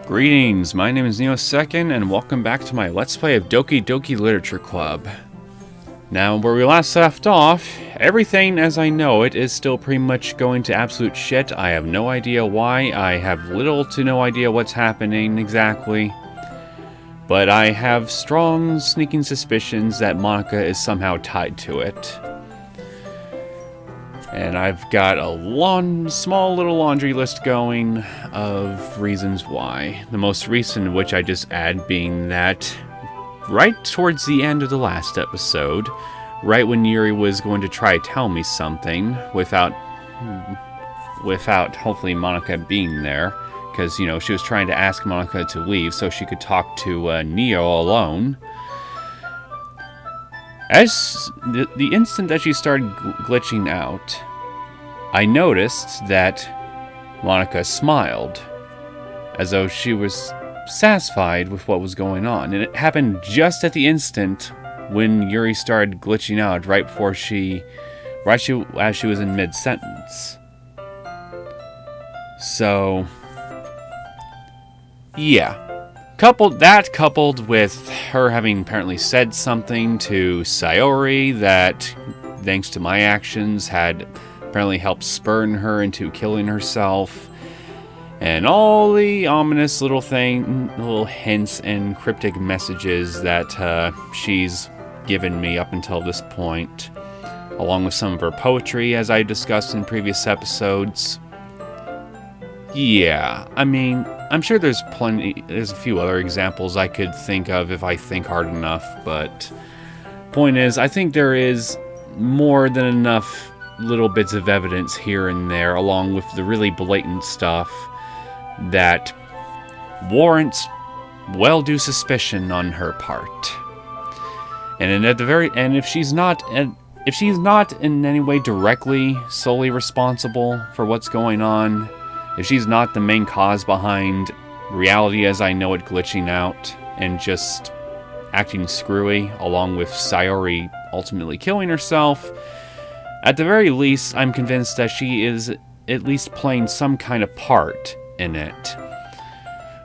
Greetings, my name is Neosekken, and welcome back to my Let's Play of Doki Doki Literature Club. Now, where we last left off, everything as I know it is still pretty much going to absolute shit. I have no idea why, I have little to no idea what's happening exactly. But I have strong, sneaking suspicions that Monika is somehow tied to it. And I've got a small little laundry list going of reasons why. The most recent of which I just add being that right towards the end of the last episode, right when Yuri was going to try to tell me something without hopefully Monika being there, because, you know, she was trying to ask Monika to leave so she could talk to Neo alone. As the instant that she started glitching out, I noticed that Monika smiled, as though she was satisfied with what was going on. And it happened just at the instant when Yuri started glitching out, right as she was in mid-sentence. So, yeah. Coupled with her having apparently said something to Sayori that, thanks to my actions, had apparently helped spurn her into killing herself, and all the ominous little hints and cryptic messages that she's given me up until this point, along with some of her poetry, as I discussed in previous episodes. Yeah, I mean, I'm sure there's a few other examples I could think of if I think hard enough, but point is, I think there is more than enough little bits of evidence here and there, along with the really blatant stuff, that warrants well-due suspicion on her part. And if she's not in any way directly solely responsible for what's going on, if she's not the main cause behind reality as I know it glitching out and just acting screwy, along with Sayori ultimately killing herself, at the very least, I'm convinced that she is at least playing some kind of part in it.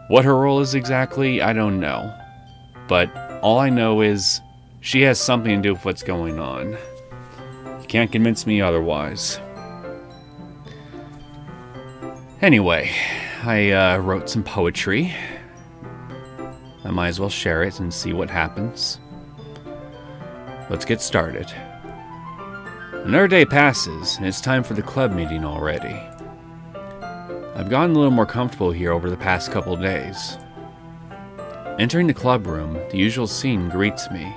What her role is exactly, I don't know. But all I know is she has something to do with what's going on. You can't convince me otherwise. Anyway, I wrote some poetry. I might as well share it and see what happens. Let's get started. Another day passes, and it's time for the club meeting already. I've gotten a little more comfortable here over the past couple days. Entering the club room, the usual scene greets me.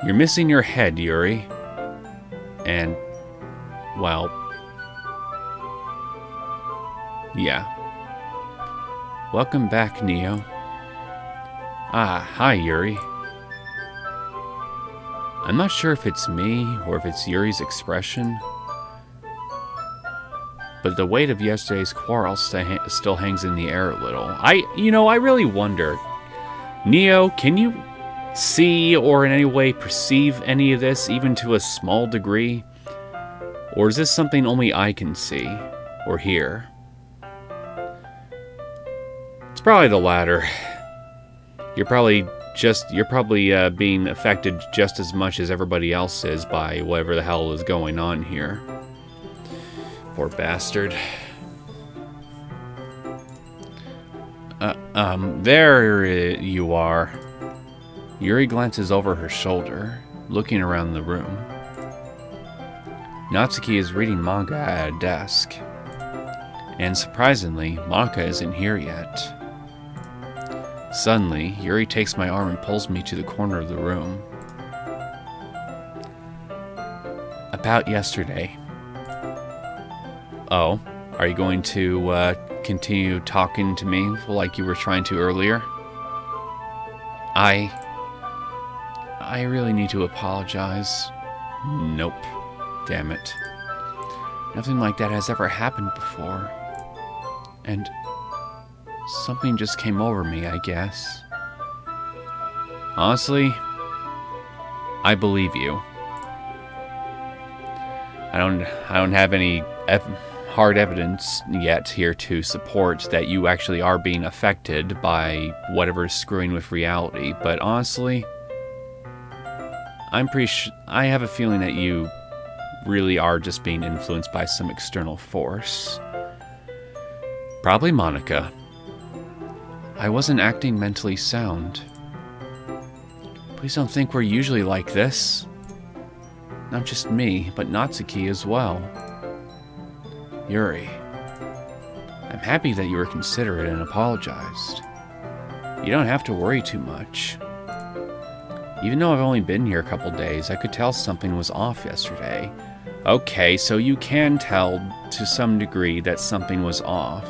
You're missing your head, Yuri. And, well, yeah. Welcome back, Neo. Ah, hi, Yuri. I'm not sure if it's me or if it's Yuri's expression, but the weight of yesterday's quarrel still hangs in the air a little. I really wonder, Neo, can you see or in any way perceive any of this, even to a small degree? Or is this something only I can see or hear? It's probably the latter. You're probably being affected just as much as everybody else is by whatever the hell is going on here. Poor bastard. There you are. Yuri glances over her shoulder, looking around the room. Natsuki is reading manga at a desk. And surprisingly, Monika isn't here yet. Suddenly, Yuri takes my arm and pulls me to the corner of the room. About yesterday. Oh, are you going to continue talking to me like you were trying to earlier? I really need to apologize. Nope. Damn it. Nothing like that has ever happened before. And something just came over me, I guess. Honestly, I believe you. I don't have any hard evidence yet here to support that you actually are being affected by whatever's screwing with reality, but honestly, I have a feeling that you really are just being influenced by some external force. Probably Monica. I wasn't acting mentally sound. Please don't think we're usually like this. Not just me, but Natsuki as well. Yuri. I'm happy that you were considerate and apologized. You don't have to worry too much. Even though I've only been here a couple days, I could tell something was off yesterday. Okay, so you can tell to some degree that something was off.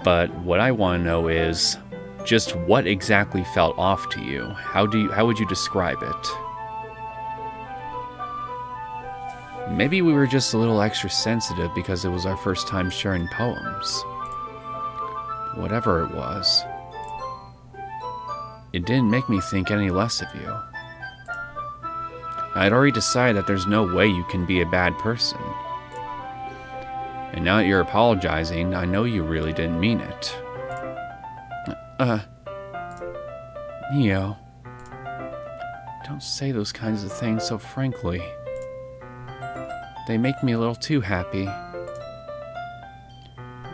But what I want to know is just what exactly felt off to you. How would you describe it? Maybe we were just a little extra sensitive because it was our first time sharing poems. Whatever it was, it didn't make me think any less of you. I had already decided that there's no way you can be a bad person. And now that you're apologizing, I know you really didn't mean it. Neo, don't say those kinds of things so frankly. They make me a little too happy.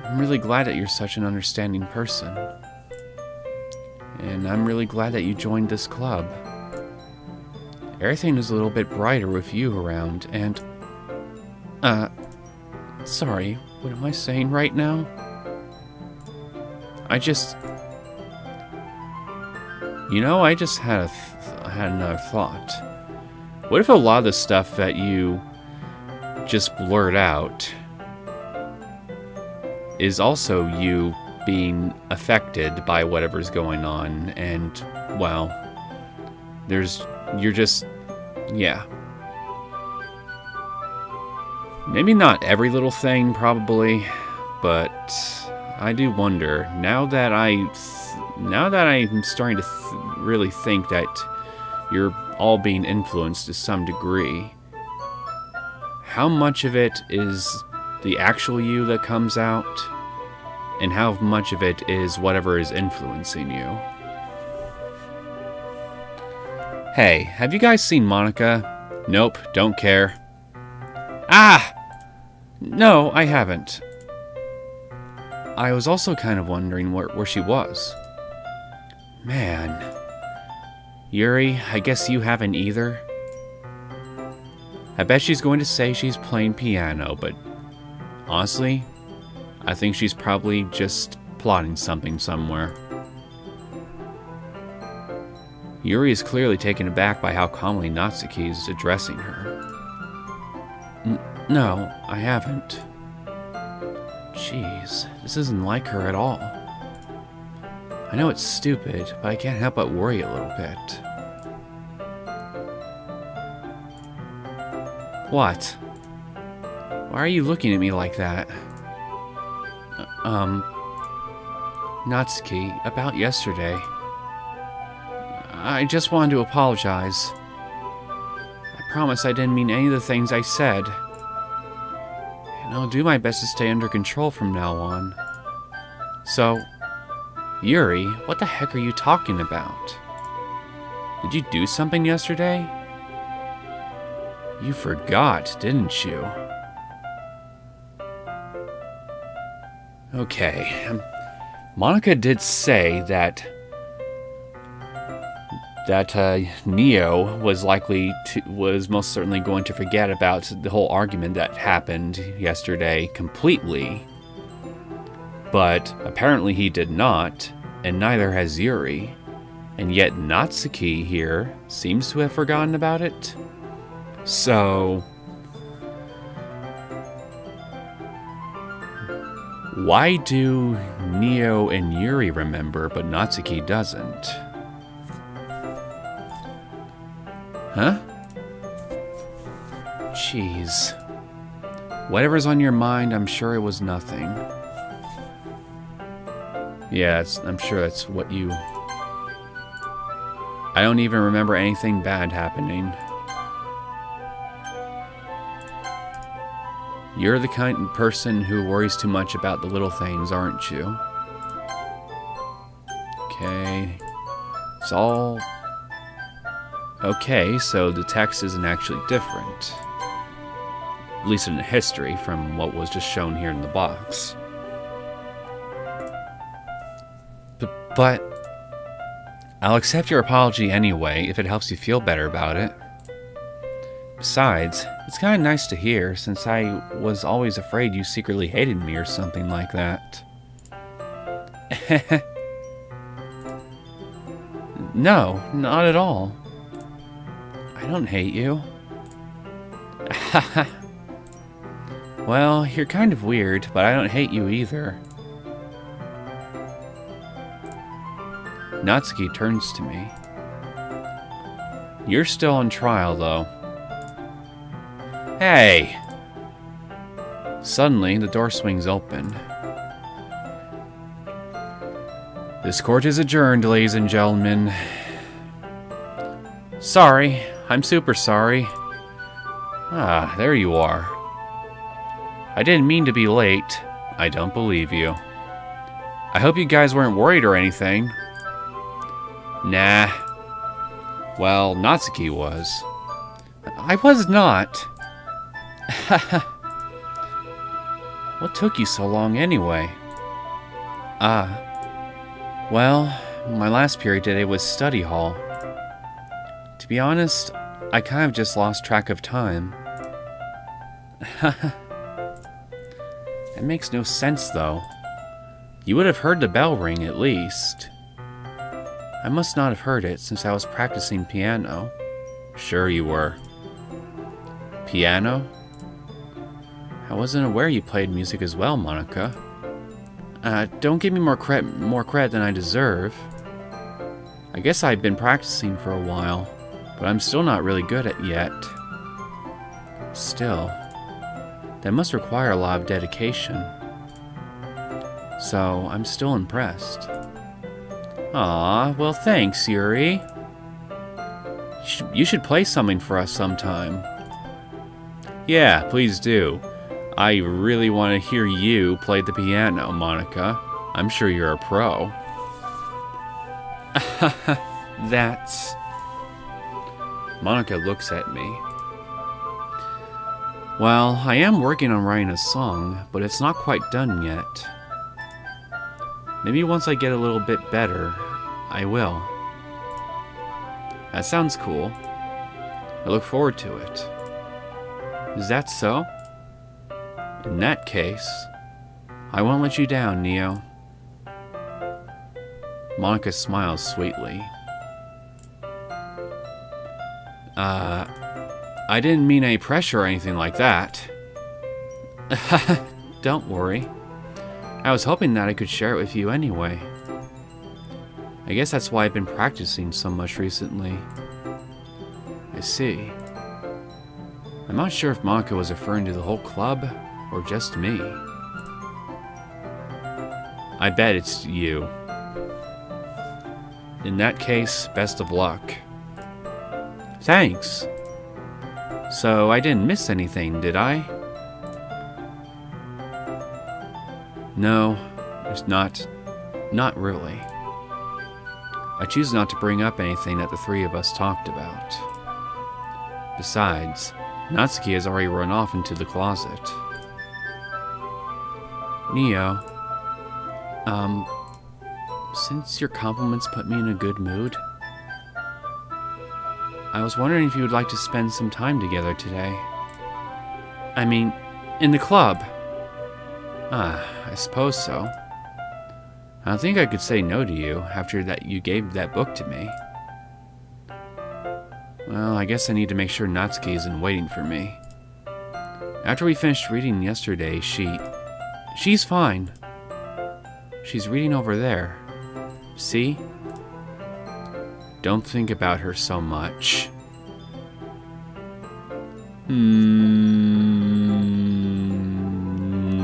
I'm really glad that you're such an understanding person. And I'm really glad that you joined this club. Everything is a little bit brighter with you around, and... Sorry, what am I saying right now? I just had another thought. What if a lot of the stuff that you just blurt out is also you being affected by whatever's going on, and, well, yeah. Maybe not every little thing, probably, but I do wonder, now that I'm starting to really think that you're all being influenced to some degree, how much of it is the actual you that comes out, and how much of it is whatever is influencing you? Hey, have you guys seen Monica? Nope, don't care. Ah! No, I haven't. I was also kind of wondering where she was. Man. Yuri, I guess you haven't either. I bet she's going to say she's playing piano, but honestly, I think she's probably just plotting something somewhere. Yuri is clearly taken aback by how calmly Natsuki is addressing her. No, I haven't. Jeez, this isn't like her at all. I know it's stupid, but I can't help but worry a little bit. What? Why are you looking at me like that? Natsuki, about yesterday. I just wanted to apologize. I promise I didn't mean any of the things I said. And I'll do my best to stay under control from now on. So, Yuri, what the heck are you talking about? Did you do something yesterday? You forgot, didn't you? Okay, Monica did say that Neo was most certainly going to forget about the whole argument that happened yesterday completely. But apparently he did not, and neither has Yuri. And yet Natsuki here seems to have forgotten about it. So, why do Neo and Yuri remember, but Natsuki doesn't? Huh? Jeez. Whatever's on your mind, I'm sure it was nothing. Yeah, I'm sure that's what you... I don't even remember anything bad happening. You're the kind of person who worries too much about the little things, aren't you? Okay. It's all... Okay, so the text isn't actually different. At least in the history from what was just shown here in the box. But I'll accept your apology anyway if it helps you feel better about it. Besides, it's kind of nice to hear since I was always afraid you secretly hated me or something like that. No, not at all. I don't hate you. Well, you're kind of weird, but I don't hate you either. Natsuki turns to me. You're still on trial, though. Hey! Suddenly, the door swings open. This court is adjourned, ladies and gentlemen. Sorry. I'm super sorry. Ah, there you are. I didn't mean to be late. I don't believe you. I hope you guys weren't worried or anything. Nah. Well, Natsuki was. I was not. What took you so long anyway? Well, my last period today was study hall. To be honest, I kind of just lost track of time. It makes no sense, though. You would have heard the bell ring, at least. I must not have heard it, since I was practicing piano. Sure you were. Piano? I wasn't aware you played music as well, Monica. Don't give me more credit than I deserve. I guess I've been practicing for a while, but I'm still not really good at it yet. Still, that must require a lot of dedication. So, I'm still impressed. Aw, well thanks, Yuri. You should play something for us sometime. Yeah, please do. I really want to hear you play the piano, Monica. I'm sure you're a pro. That's... Monica looks at me. Well, I am working on writing a song, but it's not quite done yet. Maybe once I get a little bit better, I will. That sounds cool. I look forward to it. Is that so? In that case, I won't let you down, Neo. Monica smiles sweetly. I didn't mean any pressure or anything like that. Don't worry. I was hoping that I could share it with you anyway. I guess that's why I've been practicing so much recently. I see. I'm not sure if Monica was referring to the whole club, or just me. I bet it's you. In that case, best of luck. Thanks. So, I didn't miss anything, did I? No, there's not really. I choose not to bring up anything that the three of us talked about. Besides, Natsuki has already run off into the closet. Neo, since your compliments put me in a good mood, I was wondering if you would like to spend some time together today. I mean, in the club. I suppose so. I don't think I could say no to you after that you gave that book to me. Well, I guess I need to make sure Natsuki isn't waiting for me. After we finished reading yesterday, she's fine. She's reading over there. See? Don't think about her so much.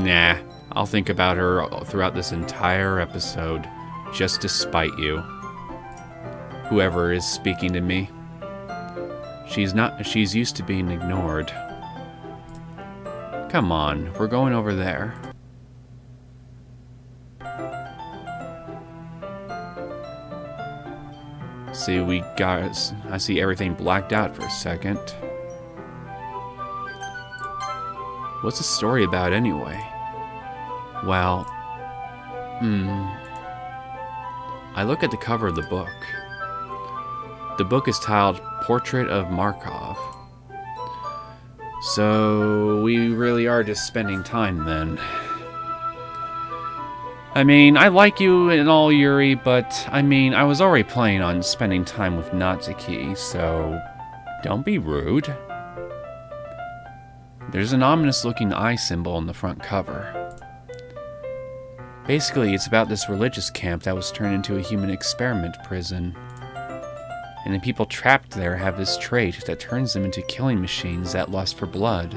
Nah. I'll think about her throughout this entire episode, just to spite you. Whoever is speaking to me. She's used to being ignored. Come on, we're going over there. See, I see everything blacked out for a second. What's the story about anyway? Well, I look at the cover of the book. The book is titled Portrait of Markov. So, we really are just spending time then. I mean, I like you and all, Yuri, but, I mean, I was already planning on spending time with Natsuki, so don't be rude. There's an ominous-looking eye symbol on the front cover. Basically, it's about this religious camp that was turned into a human experiment prison. And the people trapped there have this trait that turns them into killing machines that lust for blood.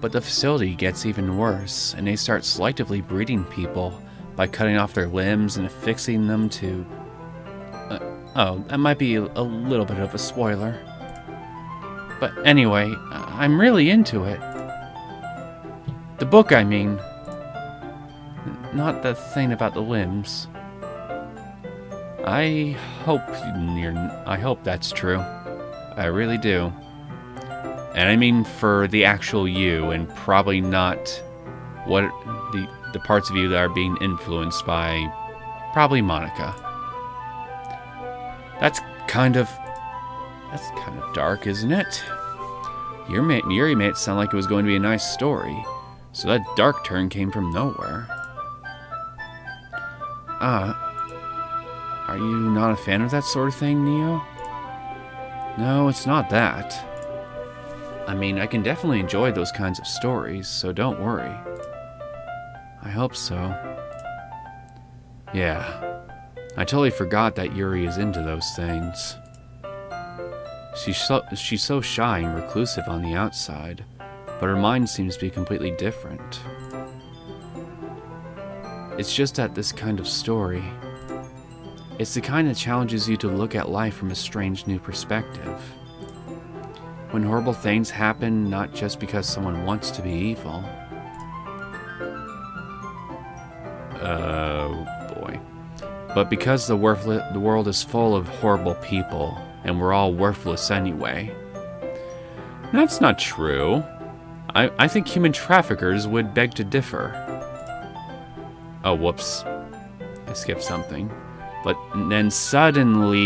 But the facility gets even worse, and they start selectively breeding people by cutting off their limbs and affixing them to... oh, that might be a little bit of a spoiler. But anyway, I'm really into it. The book, I mean. Not the thing about the limbs. I hope that's true. I really do. And I mean for the actual you, and probably not what the parts of you that are being influenced by probably Monica. That's kind of dark, isn't it? Yuri made it sound like it was going to be a nice story, so that dark turn came from nowhere. Are you not a fan of that sort of thing, Neo? No, it's not that. I mean, I can definitely enjoy those kinds of stories, so don't worry. I hope so. Yeah, I totally forgot that Yuri is into those things. She's so shy and reclusive on the outside, but her mind seems to be completely different. It's just that this kind of story, it's the kind that challenges you to look at life from a strange new perspective. When horrible things happen, not just because someone wants to be evil. Oh boy. But because the world is full of horrible people, and we're all worthless anyway. That's not true. I think human traffickers would beg to differ. Oh, whoops. I skipped something. But then suddenly...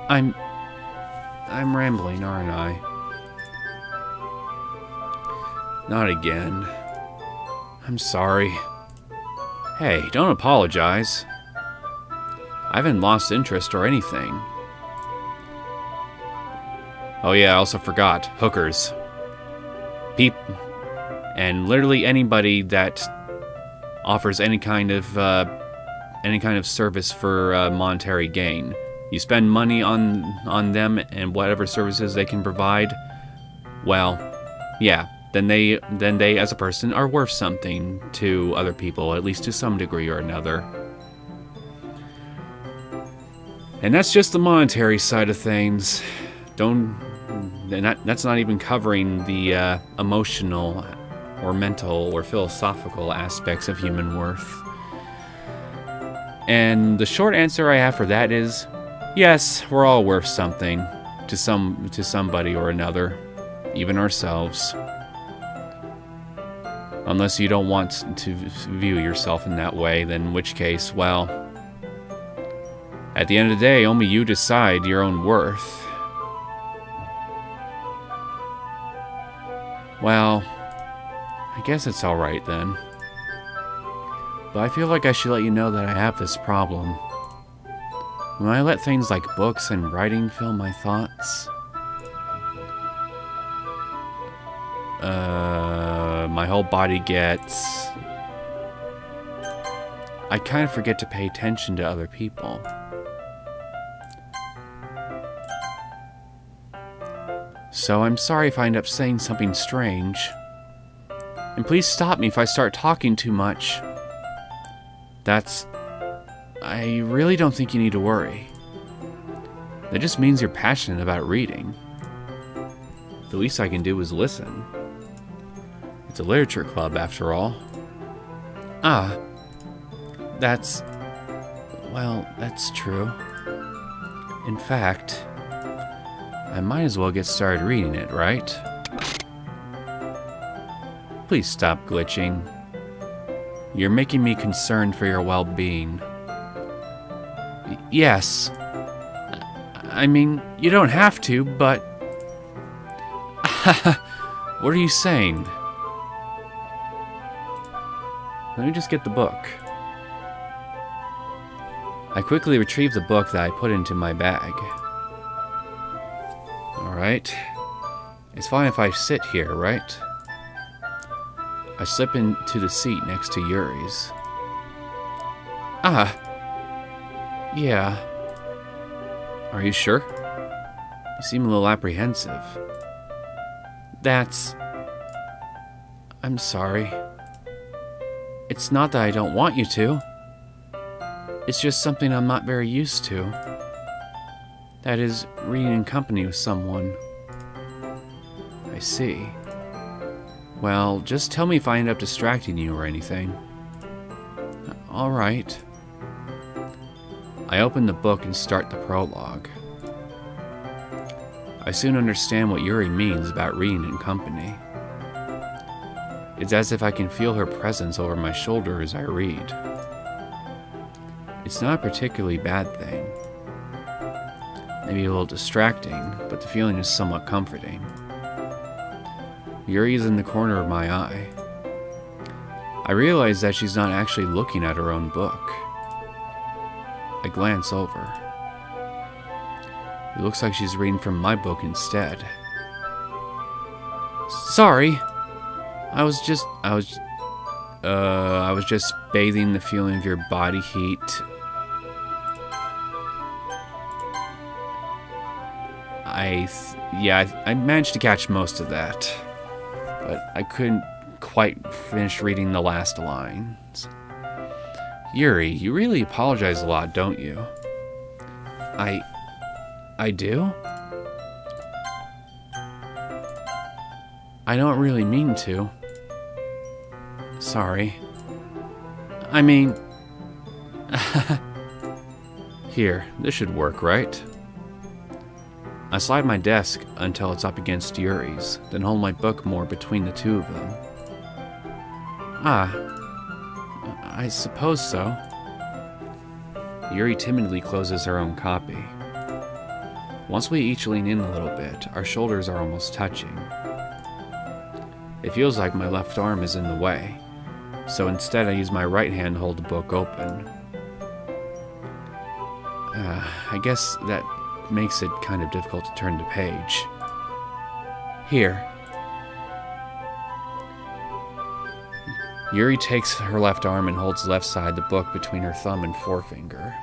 I'm rambling, aren't I? Not again. I'm sorry. Hey, don't apologize. I haven't lost interest or anything. Oh yeah, I also forgot. Hookers. And literally anybody that offers any kind of service for monetary gain. You spend money on them and whatever services they can provide, well, yeah, then they as a person are worth something to other people, at least to some degree or another. And that's just the monetary side of things. That's not even covering the emotional or mental or philosophical aspects of human worth. And the short answer I have for that is, yes, we're all worth something to somebody or another, even ourselves. Unless you don't want to view yourself in that way, then in which case, well, at the end of the day, only you decide your own worth. Well, I guess it's alright then. But I feel like I should let you know that I have this problem. When I let things like books and writing fill my thoughts, my whole body gets... I kind of forget to pay attention to other people. So I'm sorry if I end up saying something strange. And please stop me if I start talking too much. I really don't think you need to worry. That just means you're passionate about reading. The least I can do is listen. It's a literature club, after all. Ah, well, that's true. In fact, I might as well get started reading it, right? Please stop glitching. You're making me concerned for your well-being. Yes. I mean, you don't have to, but... What are you saying? Let me just get the book. I quickly retrieved the book that I put into my bag. Alright. It's fine if I sit here, right? I slip into the seat next to Yuri's. Ah. Yeah. Are you sure? You seem a little apprehensive. I'm sorry. It's not that I don't want you to. It's just something I'm not very used to. That is, reading in company with someone. I see. Well, just tell me if I end up distracting you or anything. Alright. I open the book and start the prologue. I soon understand what Yuri means about reading in company. It's as if I can feel her presence over my shoulder as I read. It's not a particularly bad thing. Maybe a little distracting, but the feeling is somewhat comforting. Yuri is in the corner of my eye. I realize that she's not actually looking at her own book. I glance over. It looks like she's reading from my book instead. Sorry. I was just bathing the feeling of your body heat. I managed to catch most of that, but I couldn't quite finish reading the last lines. Yuri, you really apologize a lot, don't you? I do? I don't really mean to. Sorry. I mean... Here, this should work, right? I slide my desk until it's up against Yuri's, then hold my book more between the two of them. I suppose so. Yuri timidly closes her own copy. Once we each lean in a little bit, our shoulders are almost touching. It feels like my left arm is in the way, so instead I use my right hand to hold the book open. I guess that makes it kind of difficult to turn the page. Here. Yuri takes her left arm and holds the left side of the book between her thumb and forefinger.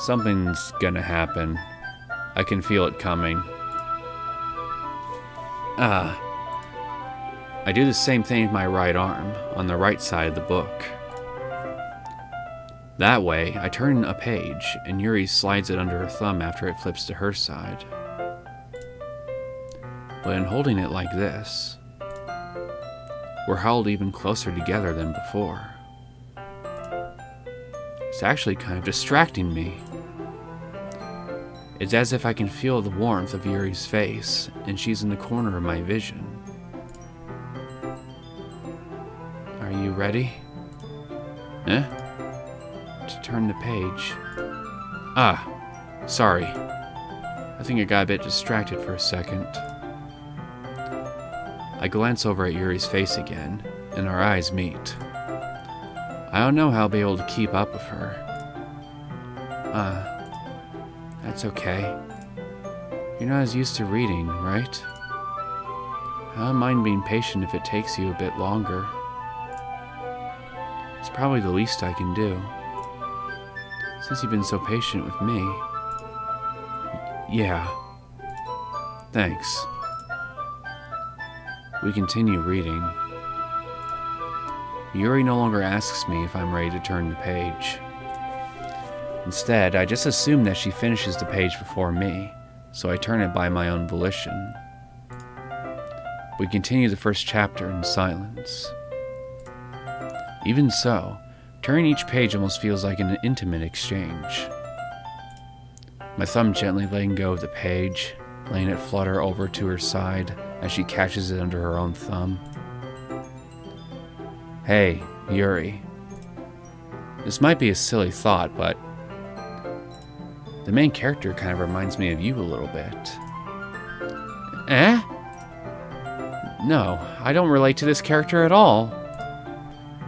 Something's gonna happen. I can feel it coming. I do the same thing with my right arm, on the right side of the book. That way, I turn a page, and Yuri slides it under her thumb after it flips to her side. But in holding it like this, we're held even closer together than before. It's actually kind of distracting me. It's as if I can feel the warmth of Yuri's face, and she's in the corner of my vision. Are you ready? To turn the page. Sorry. I think I got a bit distracted for a second. I glance over at Yuri's face again, and our eyes meet. I don't know how I'll be able to keep up with her. That's okay. You're not as used to reading, right? I don't mind being patient if it takes you a bit longer. It's probably the least I can do, since you've been so patient with me. Yeah. Thanks. We continue reading. Yuri no longer asks me if I'm ready to turn the page. Instead, I just assume that she finishes the page before me, so I turn it by my own volition. We continue the first chapter in silence. Even so, turning each page almost feels like an intimate exchange. My thumb gently letting go of the page, letting it flutter over to her side as she catches it under her own thumb. Hey, Yuri. This might be a silly thought, but the main character kind of reminds me of you a little bit. Eh? No, I don't relate to this character at all.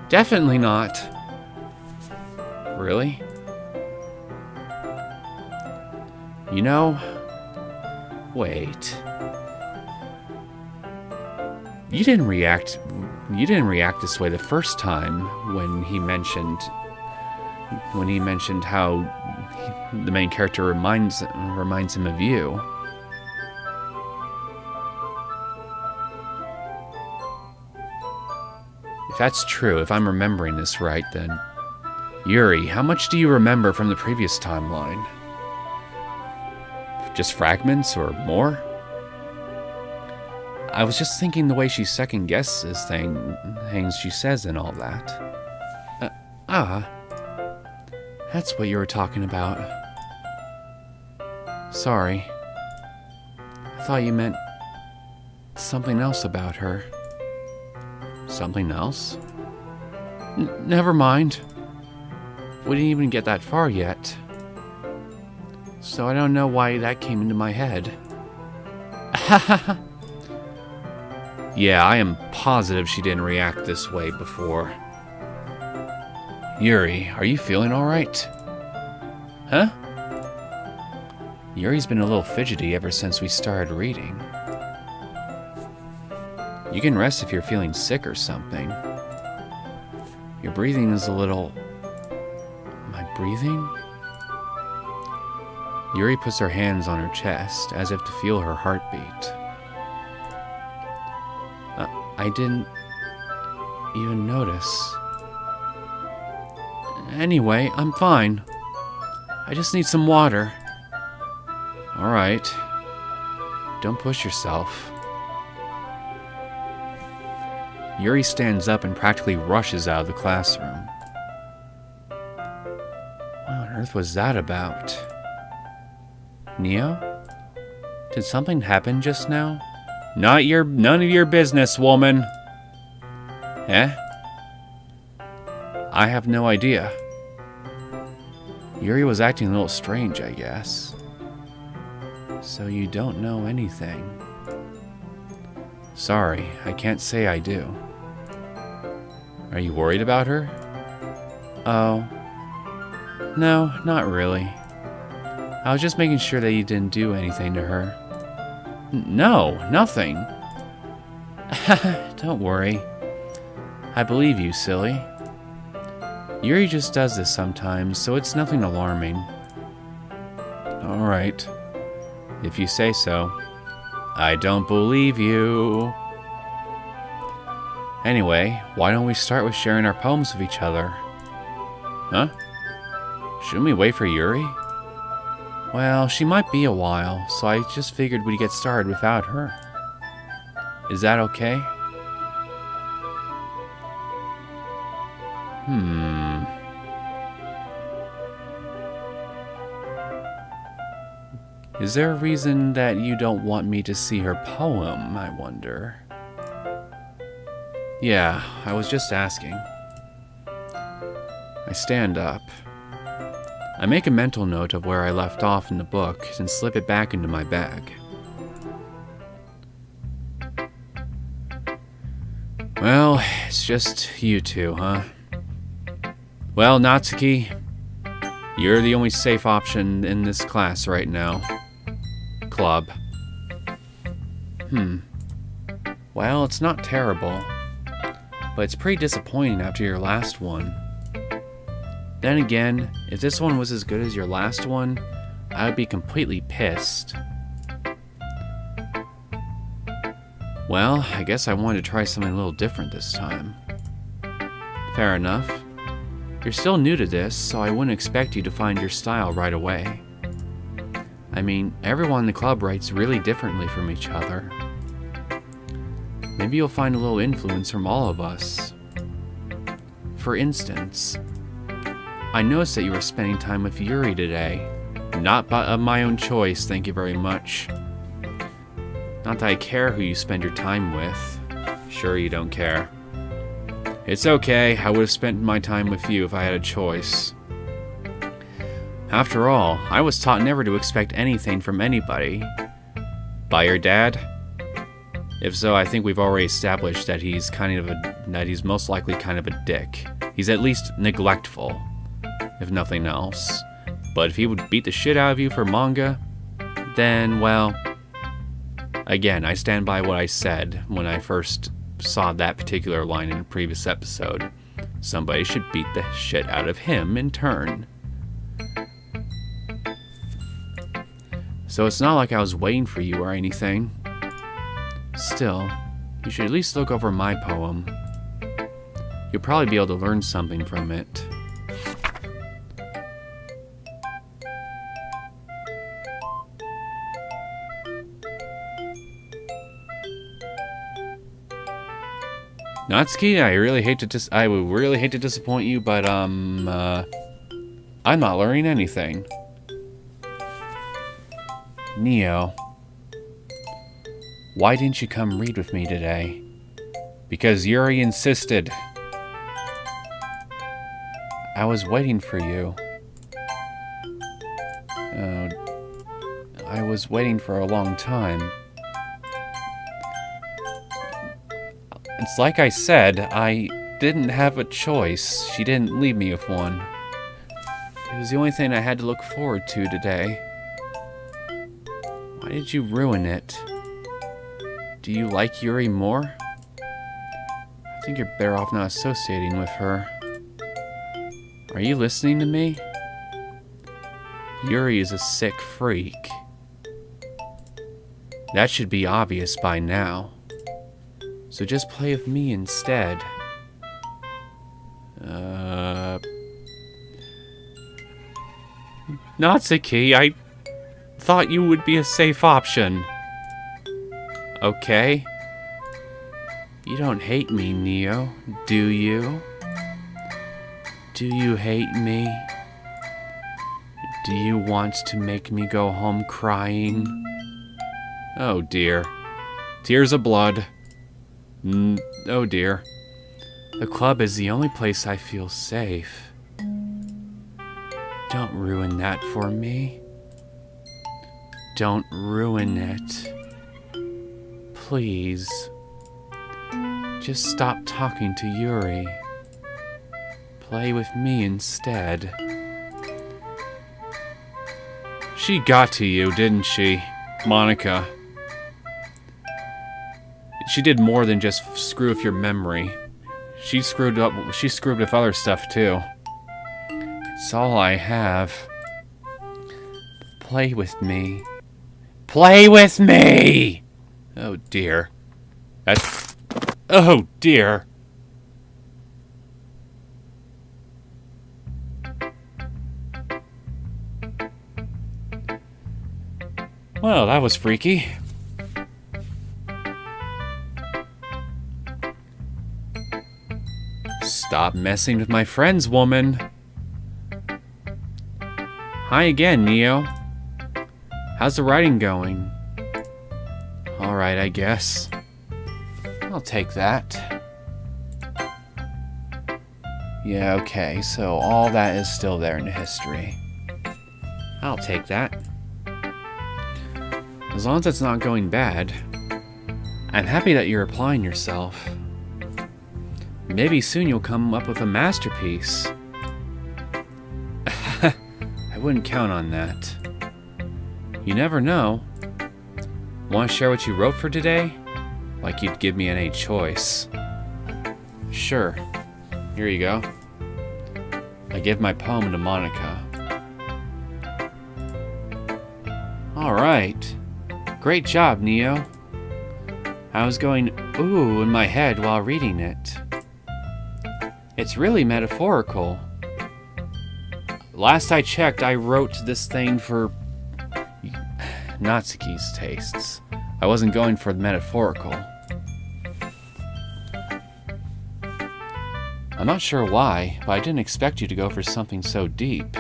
Definitely not. Really? You know, wait. You didn't react this way the first time when he mentioned how the main character reminds him of you. If that's true, if I'm remembering this right, then Yuri, how much do you remember from the previous timeline? Just fragments or more? I was just thinking the way she second guesses things she says and all that. That's what you were talking about. Sorry. I thought you meant something else about her. Something else? Never mind. We didn't even get that far yet. So I don't know why that came into my head. Yeah, I am positive she didn't react this way before. Yuri, are you feeling alright? Huh? Yuri's been a little fidgety ever since we started reading. You can rest if you're feeling sick or something. Your breathing is a little... My breathing? Yuri puts her hands on her chest, as if to feel her heartbeat. I didn't even notice. Anyway, I'm fine. I just need some water. Alright. Don't push yourself. Yuri stands up and practically rushes out of the classroom. What on earth was that about? Neo? Did something happen just now? None of your business, woman. Eh? I have no idea. Yuri was acting a little strange, I guess. So you don't know anything. Sorry, I can't say I do. Are you worried about her? Oh. No, not really. I was just making sure that you didn't do anything to her. No, nothing. Don't worry. I believe you, silly. Yuri just does this sometimes, so it's nothing alarming. Alright. If you say so. I don't believe you. Anyway, why don't we start with sharing our poems with each other? Huh? Shouldn't we wait for Yuri? Well, she might be a while, so I just figured we'd get started without her. Is that okay? Is there a reason that you don't want me to see her poem, I wonder? Yeah, I was just asking. I stand up. I make a mental note of where I left off in the book and slip it back into my bag. Well, it's just you two, huh? Well, Natsuki, you're the only safe option in this class right now. Club. Well, it's not terrible, but it's pretty disappointing after your last one. Then again, if this one was as good as your last one, I would be completely pissed. Well, I guess I wanted to try something a little different this time. Fair enough. You're still new to this, so I wouldn't expect you to find your style right away. I mean, everyone in the club writes really differently from each other. Maybe you'll find a little influence from all of us. For instance, I noticed that you were spending time with Yuri today. Not of my own choice, thank you very much. Not that I care who you spend your time with. Sure you don't care. It's okay, I would have spent my time with you if I had a choice. After all, I was taught never to expect anything from anybody. By your dad? If so, I think we've already established that he's most likely kind of a dick. He's at least neglectful, if nothing else. But if he would beat the shit out of you for manga, then, well, again, I stand by what I said when I first saw that particular line in a previous episode. Somebody should beat the shit out of him in turn. So it's not like I was waiting for you or anything. Still, you should at least look over my poem. You'll probably be able to learn something from it. Natsuki, I would really hate to disappoint you, but I'm not learning anything. Neo, why didn't you come read with me today? Because Yuri insisted. I was waiting for you. I was waiting for a long time. It's like I said, I didn't have a choice. She didn't leave me with one. It was the only thing I had to look forward to today. Why did you ruin it? Do you like Yuri more? I think you're better off not associating with her. Are you listening to me? Yuri is a sick freak. That should be obvious by now. So just play with me instead. Natsuki, I thought you would be a safe option. Okay. You don't hate me, Neo, do you? Do you hate me? Do you want to make me go home crying? Oh dear. Tears of blood. Oh dear. The club is the only place I feel safe. Don't ruin that for me. Don't ruin it. Please. Just stop talking to Yuri. Play with me instead. She got to you, didn't she, Monica? She did more than just screw with your memory. She screwed with other stuff too. It's all I have. Play with me. Play with me! Oh dear. Oh dear. Well, that was freaky. Stop messing with my friends, woman. Hi again, Neo. How's the writing going? Alright, I guess. I'll take that. Yeah, okay, so all that is still there in the history. I'll take that. As long as it's not going bad. I'm happy that you're applying yourself. Maybe soon you'll come up with a masterpiece. I wouldn't count on that. You never know. Want to share what you wrote for today? Like you'd give me any choice. Sure. Here you go. I give my poem to Monica. Alright. Great job, Neo. I was going ooh in my head while reading it. It's really metaphorical. Last I checked, I wrote this thing for Natsuki's tastes. I wasn't going for the metaphorical. I'm not sure why, but I didn't expect you to go for something so deep.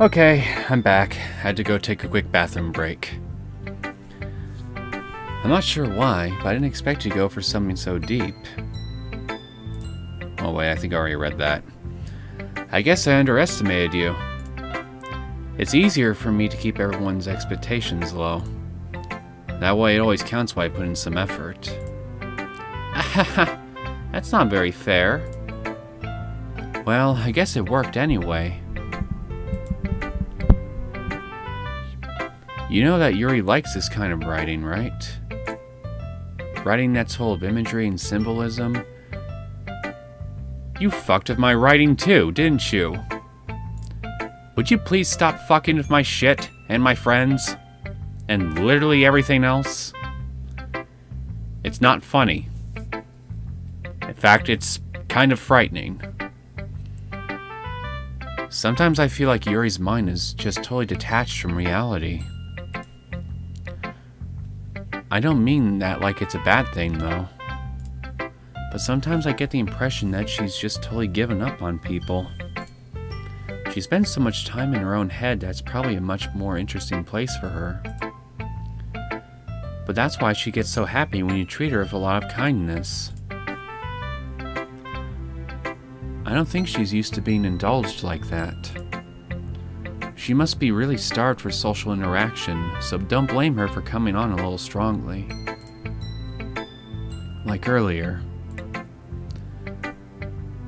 Okay, I'm back. Had to go take a quick bathroom break. I'm not sure why, but I didn't expect you to go for something so deep. Oh wait, I think I already read that. I guess I underestimated you. It's easier for me to keep everyone's expectations low. That way it always counts when I put in some effort. That's not very fair. Well, I guess it worked anyway. You know that Yuri likes this kind of writing, right? Writing that's full of imagery and symbolism. You fucked with my writing too, didn't you? Would you please stop fucking with my shit and my friends? And literally everything else? It's not funny. In fact, it's kind of frightening. Sometimes I feel like Yuri's mind is just totally detached from reality. I don't mean that like it's a bad thing, though. But sometimes I get the impression that she's just totally given up on people. She spends so much time in her own head that's probably a much more interesting place for her. But that's why she gets so happy when you treat her with a lot of kindness. I don't think she's used to being indulged like that. She must be really starved for social interaction, so don't blame her for coming on a little strongly. Like earlier.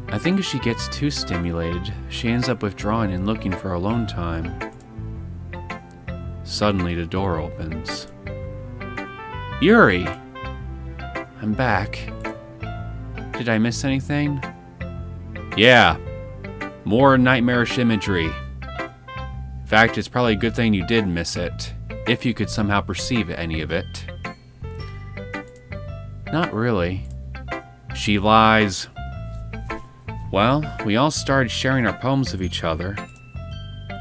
I think if she gets too stimulated, she ends up withdrawing and looking for alone time. Suddenly the door opens. Yuri! I'm back. Did I miss anything? Yeah. More nightmarish imagery. In fact, it's probably a good thing you did miss it, if you could somehow perceive any of it. Not really. She lies. Well, we all started sharing our poems with each other.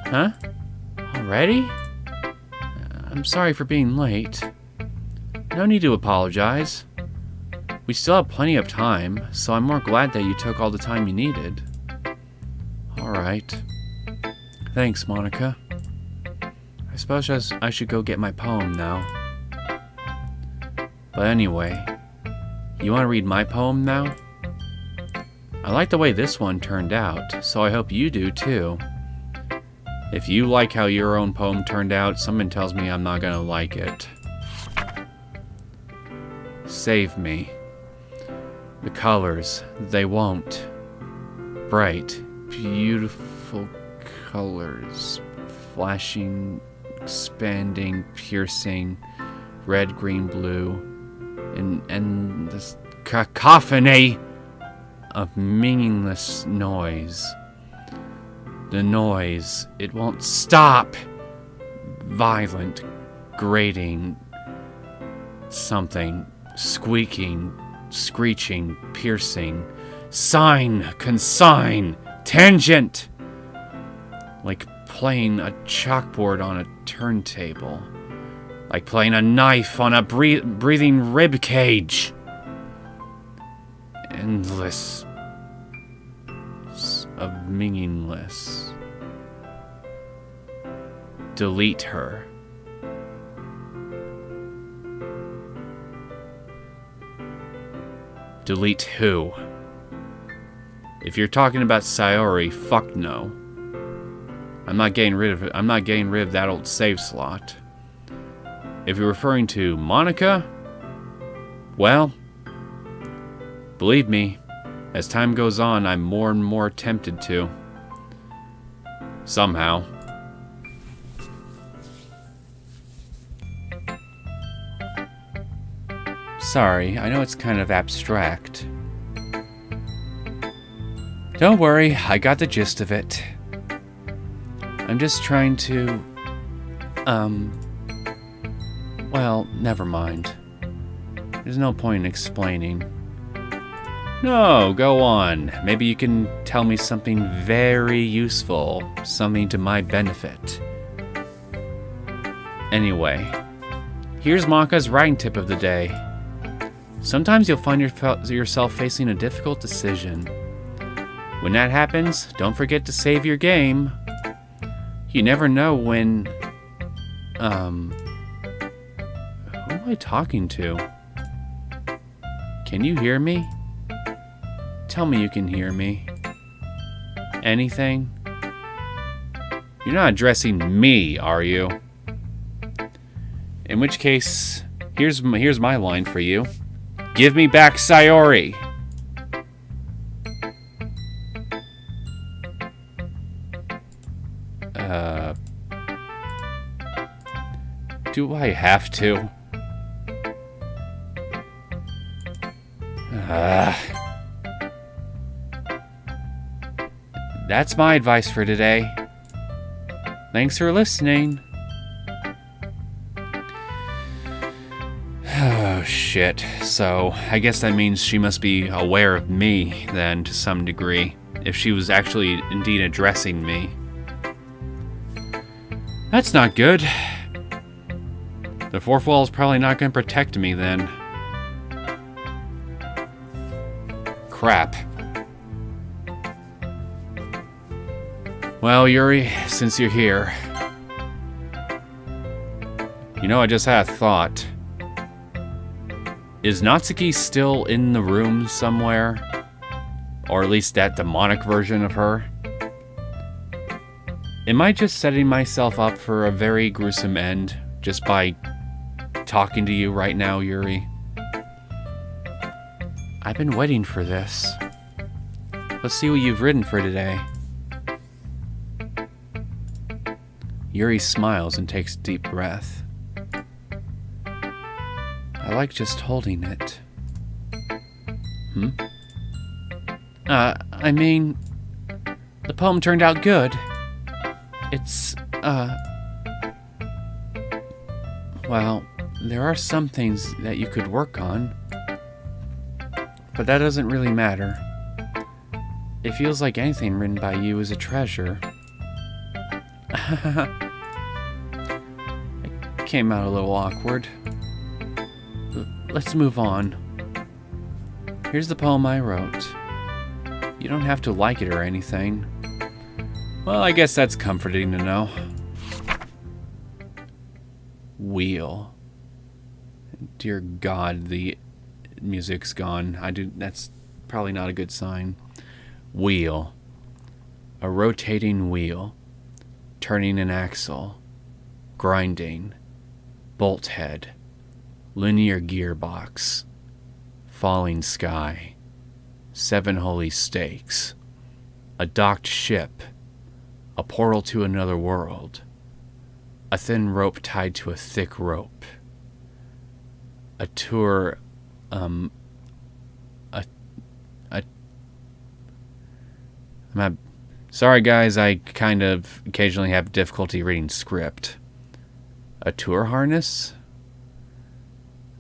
Huh? Already? I'm sorry for being late. No need to apologize. We still have plenty of time, so I'm more glad that you took all the time you needed. Alright. Thanks, Monica. I suppose I should go get my poem now. But anyway, you want to read my poem now? I like the way this one turned out, so I hope you do too. If you like how your own poem turned out, something tells me I'm not gonna like it. Save me. The colors, they won't. Bright, beautiful colors. Flashing, expanding, piercing, red, green, blue, and this cacophony of meaningless noise. The noise, it won't stop. Violent, grating, something, squeaking, screeching, piercing, sign, consign, tangent. Like playing a chalkboard on a turntable. Like playing a knife on a breathing rib cage. Endless of meaningless. Delete her. Delete who? If you're talking about Sayori, fuck no. I'm not getting rid of that old save slot. If you're referring to Monica, well, believe me, as time goes on, I'm more and more tempted to. Somehow. Sorry, I know it's kind of abstract. Don't worry, I got the gist of it. I'm just trying to... Well, never mind. There's no point in explaining. No, go on. Maybe you can tell me something very useful. Something to my benefit. Anyway, here's Maka's writing tip of the day. Sometimes you'll find yourself facing a difficult decision. When that happens, don't forget to save your game. You never know when... Who am I talking to? Can you hear me? Tell me you can hear me. Anything? You're not addressing me, are you? In which case, here's my line for you. Give me back Sayori. Do I have to? That's my advice for today. Thanks for listening. Oh, shit. So, I guess that means she must be aware of me, then, to some degree. If she was actually indeed addressing me. That's not good. The fourth wall is probably not going to protect me, then. Crap. Well, Yuri, since you're here... You know, I just had a thought. Is Natsuki still in the room somewhere? Or at least that demonic version of her? Am I just setting myself up for a very gruesome end just by talking to you right now, Yuri? I've been waiting for this. Let's see what you've written for today. Yuri smiles and takes a deep breath. I like just holding it. I mean, the poem turned out good. It's, well, there are some things that you could work on, but that doesn't really matter. It feels like anything written by you is a treasure. It came out a little awkward. Let's move on. Here's the poem I wrote. You don't have to like it or anything. Well, I guess that's comforting to know. Wheel. Dear God, the music's gone. That's probably not a good sign. Wheel. A rotating wheel. Turning an axle. Grinding. Bolt head. Linear gearbox. Falling sky. 7 holy stakes. A docked ship. A portal to another world. A thin rope tied to a thick rope. A tour, sorry guys, I kind of occasionally have difficulty reading script. A tour harness?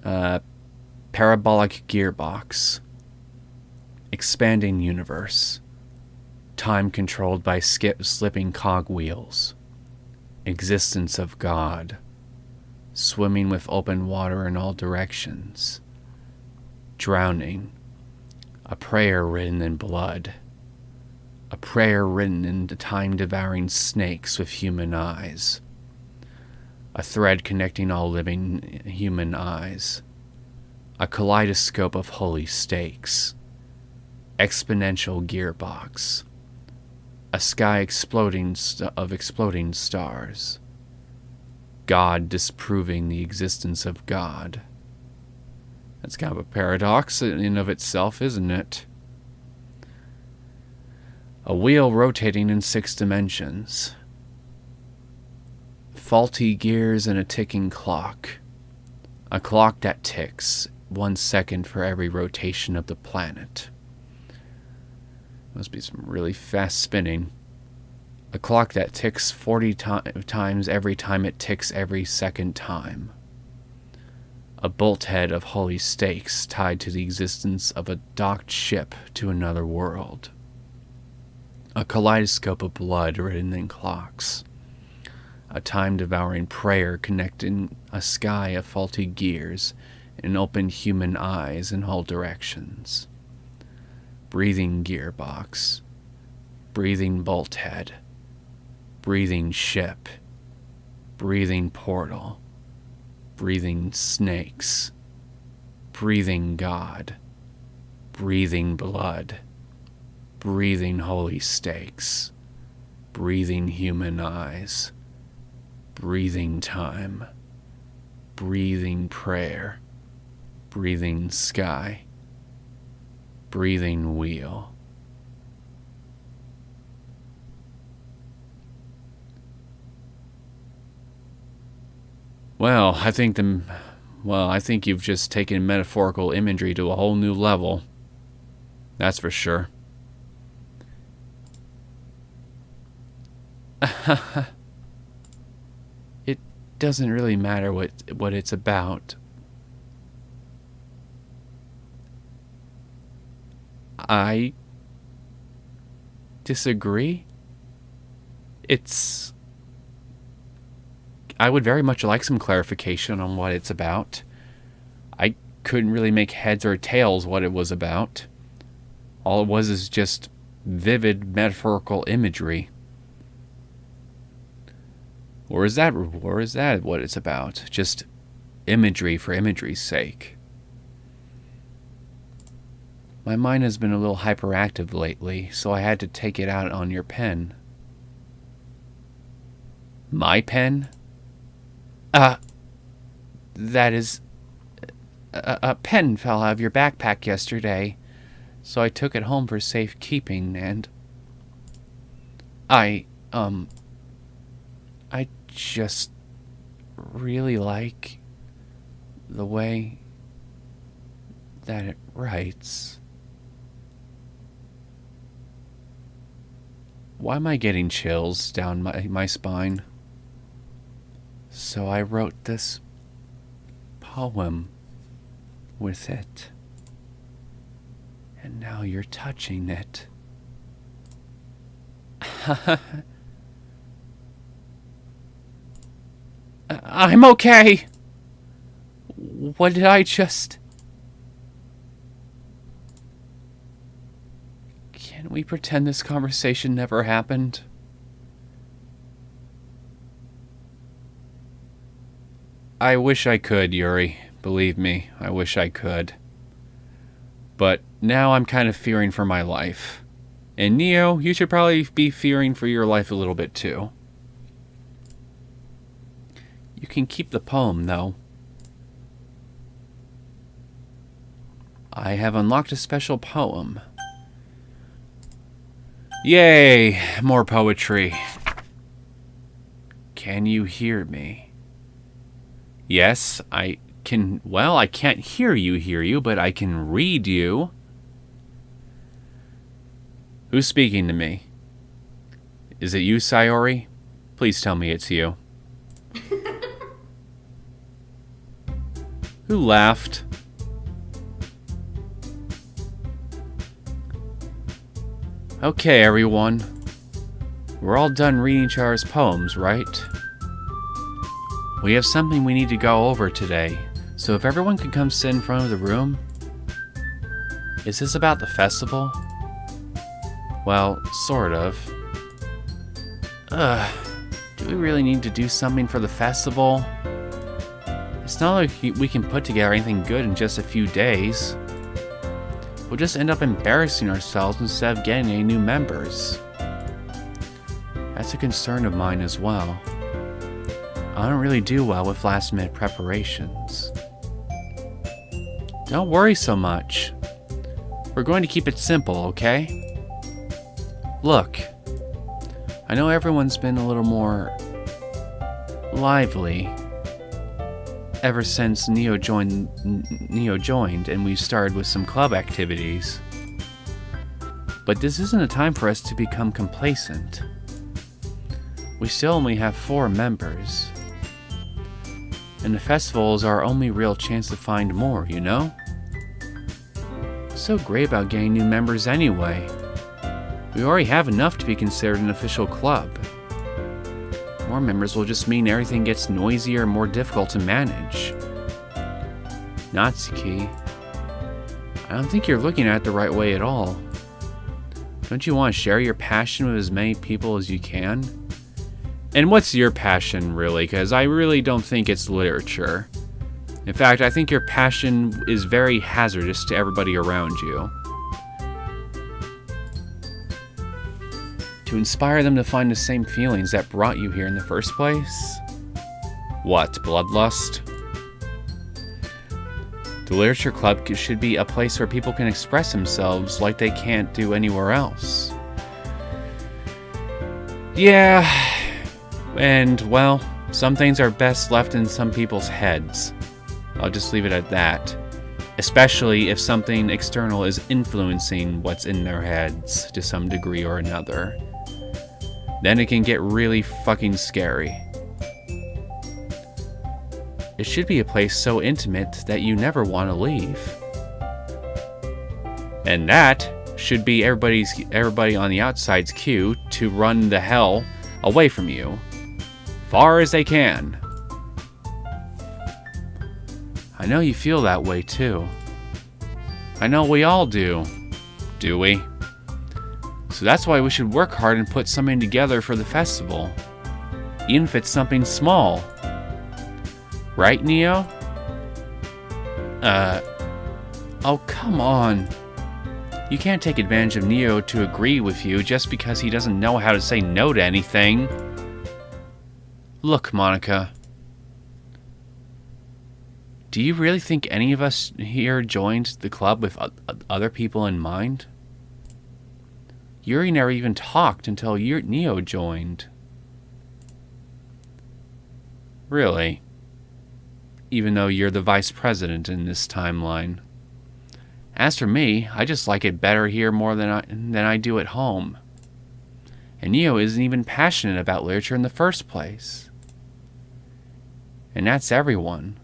Parabolic gearbox. Expanding universe. Time controlled by slipping cogwheels. Existence of God. Swimming with open water in all directions. Drowning. A prayer written in blood. A prayer written in time-devouring snakes with human eyes. A thread connecting all living human eyes. A kaleidoscope of holy stakes. Exponential gearbox. A sky exploding of exploding stars. God disproving the existence of God. That's kind of a paradox in and of itself, isn't it? A wheel rotating in 6 dimensions. Faulty gears and a ticking clock. A clock that ticks 1 second for every rotation of the planet. Must be some really fast spinning. A clock that ticks 40 times every time it ticks every second time. A bolt head of holy stakes tied to the existence of a docked ship to another world. A kaleidoscope of blood written in clocks. A time-devouring prayer connecting a sky of faulty gears and open human eyes in all directions. Breathing gearbox. Breathing bolt head. Breathing ship. Breathing portal. Breathing snakes. Breathing God. Breathing blood. Breathing holy stakes. Breathing human eyes. Breathing time. Breathing prayer. Breathing sky. Breathing wheel. Well, I think you've just taken metaphorical imagery to a whole new level. That's for sure. It doesn't really matter what it's about. I disagree. I would very much like some clarification on what it's about. I couldn't really make heads or tails what it was about. All it was is just vivid metaphorical imagery. Or is that what it's about? Just imagery for imagery's sake. My mind has been a little hyperactive lately, so I had to take it out on your pen. My pen? That is... A pen fell out of your backpack yesterday, so I took it home for safekeeping, and... I just really like the way that it writes. Why am I getting chills down my spine? So I wrote this poem with it. And now you're touching it. I'm okay. What did I just... Can we pretend this conversation never happened? I wish I could, Yuri. Believe me, I wish I could. But now I'm kind of fearing for my life. And Neo, you should probably be fearing for your life a little bit too. You can keep the poem, though. I have unlocked a special poem. Yay! More poetry. Can you hear me? Yes, I can... Well, I can't hear you, but I can read you. Who's speaking to me? Is it you, Sayori? Please tell me it's you. Who laughed? Okay, everyone. We're all done reading each other's poems, right? We have something we need to go over today, so if everyone could come sit in front of the room. Is this about the festival? Well, sort of. Do we really need to do something for the festival? It's not like we can put together anything good in just a few days. We'll just end up embarrassing ourselves instead of getting any new members. That's a concern of mine as well. I don't really do well with last-minute preparations. Don't worry so much. We're going to keep it simple, okay? Look, I know everyone's been a little more lively ever since Neo joined and we started with some club activities. But this isn't a time for us to become complacent. We still only have 4 members. And the festival is our only real chance to find more, you know? What's so great about getting new members anyway? We already have enough to be considered an official club. More members will just mean everything gets noisier and more difficult to manage. Natsuki, I don't think you're looking at it the right way at all. Don't you want to share your passion with as many people as you can? And what's your passion, really? Because I really don't think it's literature. In fact, I think your passion is very hazardous to everybody around you. To inspire them to find the same feelings that brought you here in the first place? What, bloodlust? The Literature Club should be a place where people can express themselves like they can't do anywhere else. Yeah, and, well, some things are best left in some people's heads. I'll just leave it at that. Especially if something external is influencing what's in their heads to some degree or another. Then it can get really fucking scary. It should be a place so intimate that you never want to leave. And that should be everybody on the outside's cue to run the hell away from you. Far as they can. I know you feel that way too. I know we all do. Do we? So that's why we should work hard and put something together for the festival. Even if it's something small. Right, Neo? Oh, come on. You can't take advantage of Neo to agree with you just because he doesn't know how to say no to anything. Look, Monica. Do you really think any of us here joined the club with other people in mind? Yuri never even talked until Neo joined. Really? Even though you're the vice president in this timeline. As for me, I just like it better here more than I do at home. And Neo isn't even passionate about literature in the first place. And that's everyone.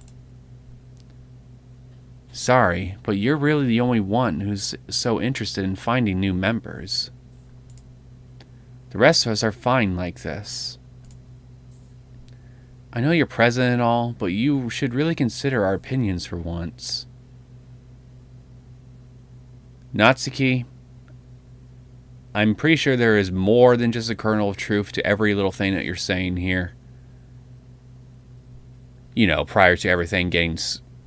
Sorry, but you're really the only one who's so interested in finding new members. The rest of us are fine like this. I know you're president and all, but you should really consider our opinions for once. Natsuki, I'm pretty sure there is more than just a kernel of truth to every little thing that you're saying here. You know, prior to everything getting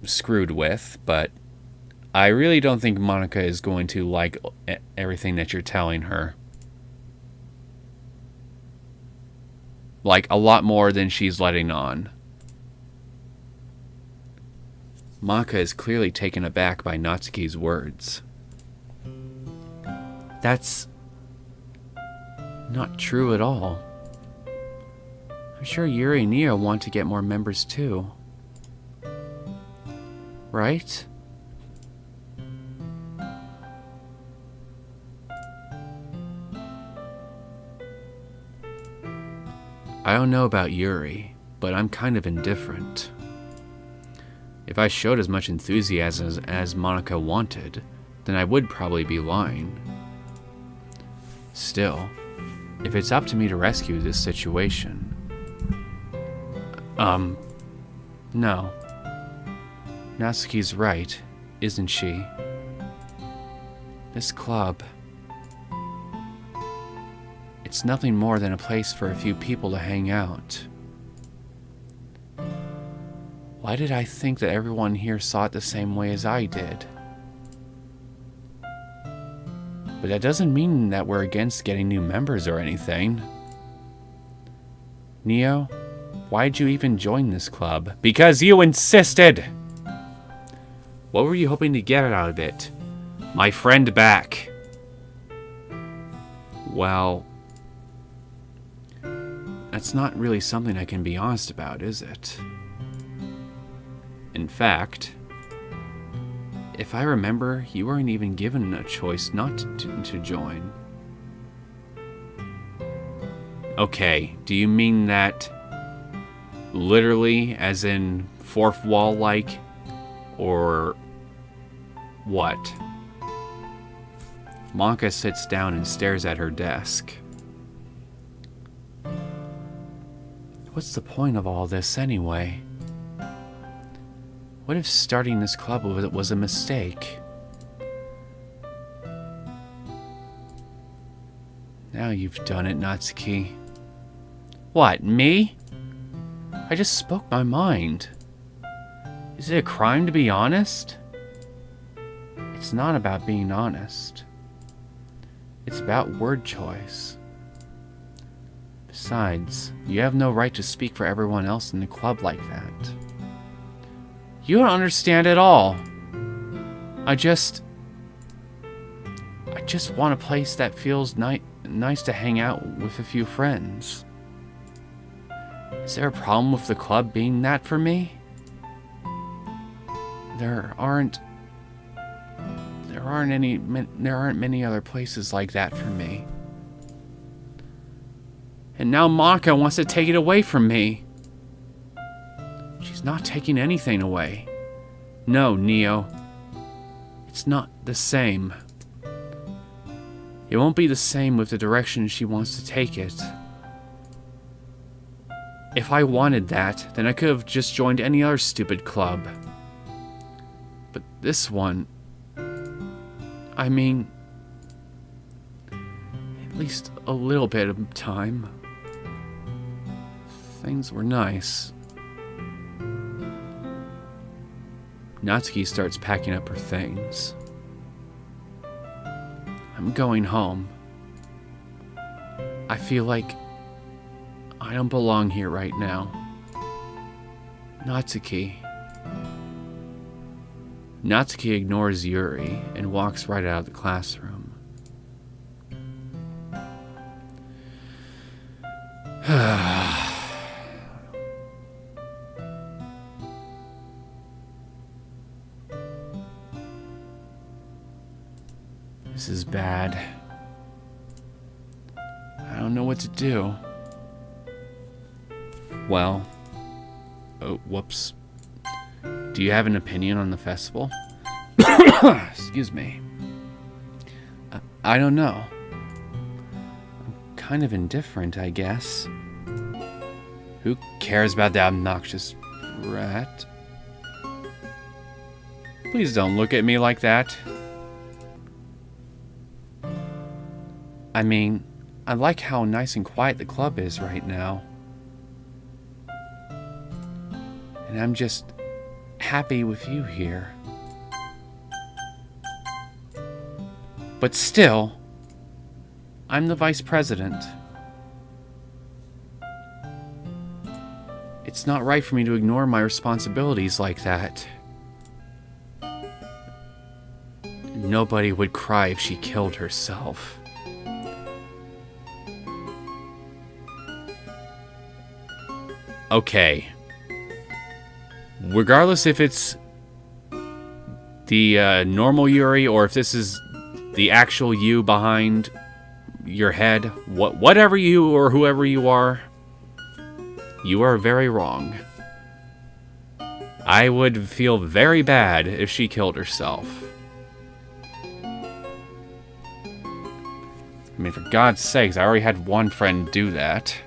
screwed with, but I really don't think Monica is going to like everything that you're telling her. Like, a lot more than she's letting on. Monica is clearly taken aback by Natsuki's words. That's not true at all. I'm sure Yuri and Neo want to get more members too. Right? I don't know about Yuri, but I'm kind of indifferent. If I showed as much enthusiasm as Monica wanted, then I would probably be lying. Still, if it's up to me to rescue this situation... No. Natsuki's right, isn't she? This club... It's nothing more than a place for a few people to hang out. Why did I think that everyone here saw it the same way as I did? But that doesn't mean that we're against getting new members or anything. Neo, why'd you even join this club? Because you insisted! What were you hoping to get out of it? My friend back. Well... That's not really something I can be honest about, is it? In fact, if I remember, you weren't even given a choice not to join. Okay, do you mean that literally, as in fourth wall-like, or what? Monica sits down and stares at her desk. What's the point of all this anyway? What if starting this club was a mistake? Now you've done it, Natsuki. What, me? I just spoke my mind. Is it a crime to be honest? It's not about being honest. It's about word choice. Besides, you have no right to speak for everyone else in the club like that. You don't understand at all. I just want a place that feels nice to hang out with a few friends. Is there a problem with the club being that for me? There aren't many other places like that for me. And now Monica wants to take it away from me. She's not taking anything away. No, Neo. It's not the same. It won't be the same with the direction she wants to take it. If I wanted that, then I could have just joined any other stupid club. But this one... I mean... At least a little bit of time. Things were nice. Natsuki starts packing up her things. I'm going home. I feel like I don't belong here right now. Natsuki. Natsuki ignores Yuri and walks right out of the classroom. This is bad. I don't know what to do. Well, oh, whoops. Do you have an opinion on the festival? Excuse me. I don't know. I'm kind of indifferent, I guess. Who cares about that obnoxious rat? Please don't look at me like that. I mean, I like how nice and quiet the club is right now. And I'm just happy with you here. But still, I'm the vice president. It's not right for me to ignore my responsibilities like that. Nobody would cry if she killed herself. Okay. Regardless if it's the normal Yuri or if this is the actual you behind your head, whatever you or whoever you are very wrong. I would feel very bad if she killed herself. I mean, for God's sakes, I already had one friend do that.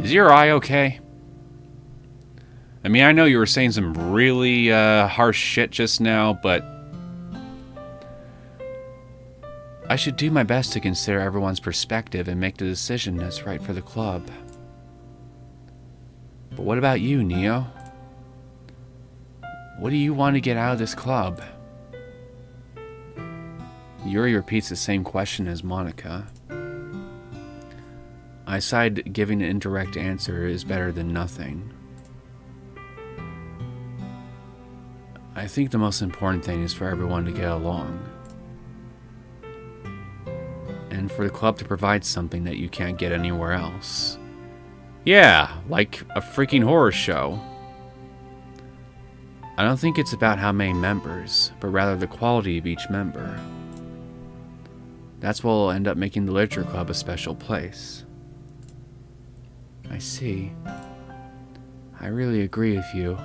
Is your eye okay? I mean, I know you were saying some really harsh shit just now, but I should do my best to consider everyone's perspective and make the decision that's right for the club. But what about you, Neo? What do you want to get out of this club? Yuri repeats the same question as Monica. I decide giving an indirect answer is better than nothing. I think the most important thing is for everyone to get along. And for the club to provide something that you can't get anywhere else. Yeah, like a freaking horror show. I don't think it's about how many members, but rather the quality of each member. That's what will end up making the Literature Club a special place. I see. I really agree with you.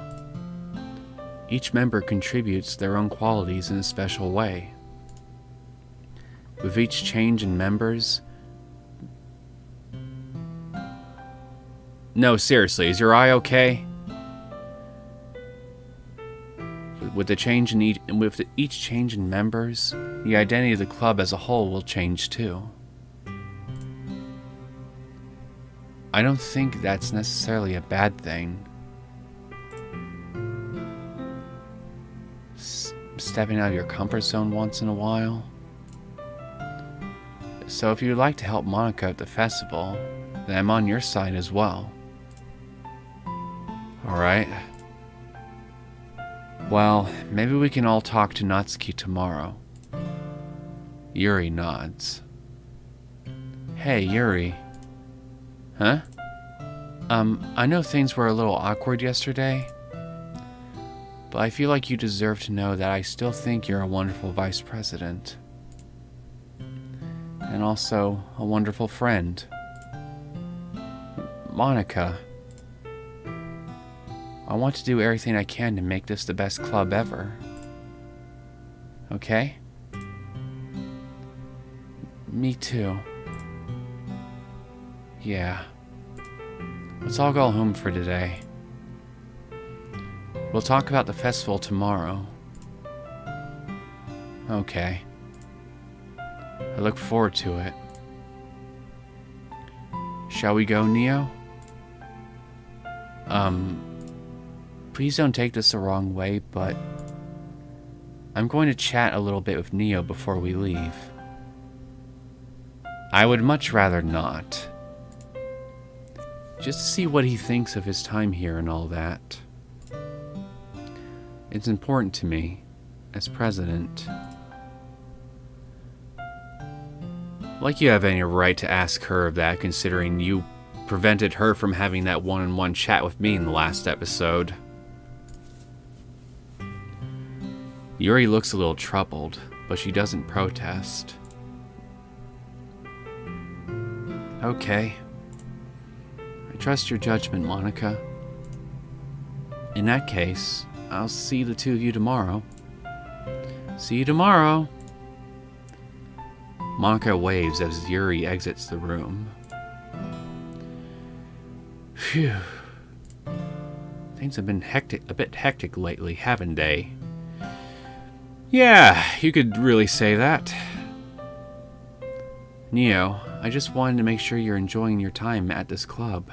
Each member contributes their own qualities in a special way. With each change in members... No, seriously, is your eye okay? With each change in members, the identity of the club as a whole will change too. I don't think that's necessarily a bad thing. Stepping out of your comfort zone once in a while. So if you'd like to help Monica at the festival, then I'm on your side as well. Alright. Well, maybe we can all talk to Natsuki tomorrow. Yuri nods. Hey, Yuri. Huh? I know things were a little awkward yesterday, but I feel like you deserve to know that I still think you're a wonderful vice president. And also a wonderful friend. Monica. I want to do everything I can to make this the best club ever. Okay? Me too. Yeah. Let's all go home for today. We'll talk about the festival tomorrow. Okay. I look forward to it. Shall we go, Neo? Please don't take this the wrong way, but I'm going to chat a little bit with Neo before we leave. I would much rather not. Just to see what he thinks of his time here and all that. It's important to me, as president. Like you have any right to ask her of that, considering you prevented her from having that one-on-one chat with me in the last episode. Yuri looks a little troubled, but she doesn't protest. Okay. I trust your judgment, Monica. In that case, I'll see the two of you tomorrow. See you tomorrow! Monica waves as Yuri exits the room. Phew. Things have been a bit hectic lately, haven't they? Yeah, you could really say that. Neo, I just wanted to make sure you're enjoying your time at this club.